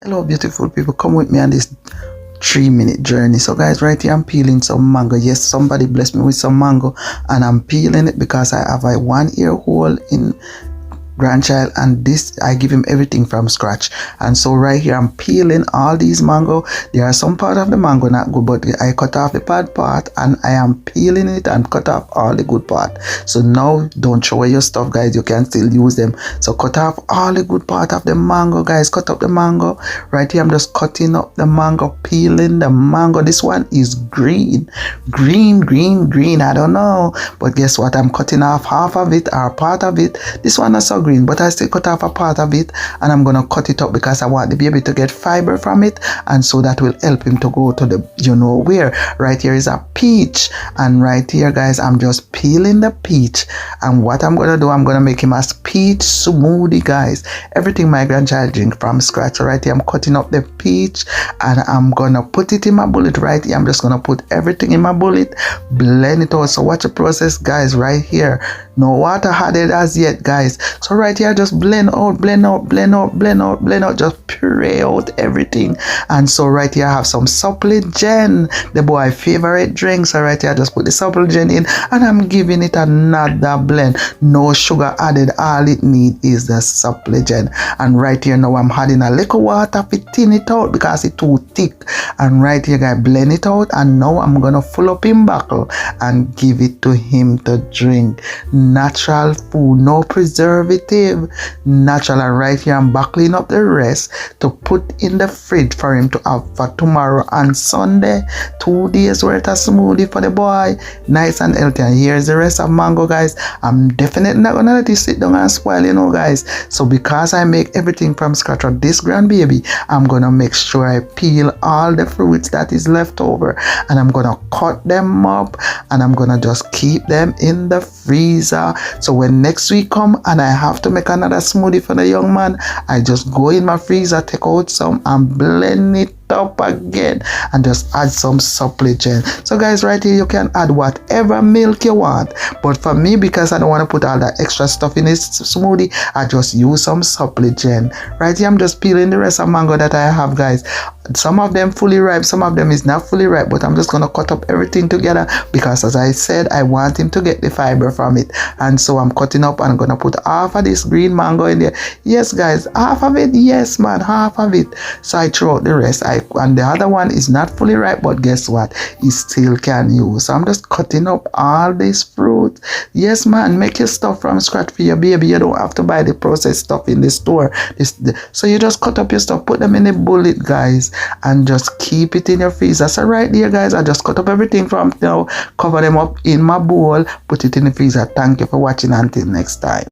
Hello beautiful people, come with me on this 3-minute journey. So guys, right here I'm peeling some mango. Yes, somebody blessed me with some mango and I'm peeling it because I have a 1 ear hole in grandchild, and this I give him everything from scratch. And so right here I'm peeling all these mango. There are some part of the mango not good, but I cut off the bad part and I am peeling it and cut off all the good part. So now don't throw away your stuff, guys, you can still use them. So cut off all the good part of the mango, guys. Cut up the mango. Right here I'm just cutting up the mango, peeling the mango. This one is green, I don't know, but guess what, I'm cutting off half of it or part of it. This one is so green, but I still cut off a part of it and I'm gonna cut it up because I want the baby to get fiber from it, and so that will help him to go to the where. Right here is a peach, and right here, guys, I'm just peeling the peach, and what I'm gonna do, I'm gonna make him a peach smoothie, guys. Everything my grandchild drink from scratch. So right here I'm cutting up the peach and I'm gonna put it in my bullet. Right here I'm just gonna put everything in my bullet, blend it out. So watch the process, guys. Right here, no water added as yet, guys. So right here just blend out, just puree out everything. And so right here I have some supplement, the boy favorite drink. So right here I just put the supplement in and I'm giving it another blend. No sugar added, all it needs is the supplement. And right here now I'm adding a little water to thin it out because it's too thick. And right here, guys, blend it out, and now I'm gonna fill up in bottle and give it to him to drink. Natural food, no preservative, natural. And right here I'm buckling up the rest to put in the fridge for him to have for tomorrow and Sunday. 2 days worth of smoothie for the boy, nice and healthy. And here's the rest of mango, guys. I'm definitely not gonna let it sit down and spoil, guys. So because I make everything from scratch for this grandbaby, I'm gonna make sure I peel all the fruits that is left over and I'm gonna cut them up and I'm gonna just keep them in the freezer. So when next week come and I have to make another smoothie for the young man, I just go in my freezer, take out some and blend it up again and just add some supplement. So guys, right here you can add whatever milk you want, but for me, because I don't want to put all that extra stuff in this smoothie, I just use some supplement. Right here I'm just peeling the rest of mango that I have, guys. Some of them fully ripe, some of them is not fully ripe, but I'm just gonna cut up everything together because, as I said, I want him to get the fiber from it. And so I'm cutting up and I'm gonna put half of this green mango in there. Yes, guys, half of it. Yes, man, half of it. So I throw out the rest. And the other one is not fully ripe, but guess what, he still can use. So I'm just cutting up all this fruit. Yes, man, make your stuff from scratch for your baby. You don't have to buy the processed stuff in the store. So you just cut up your stuff, put them in a bullet, guys, and just keep it in your freezer. So right there, guys, I just cut up everything from now, cover them up in my bowl, put it in the freezer. Thank you for watching. Until next time.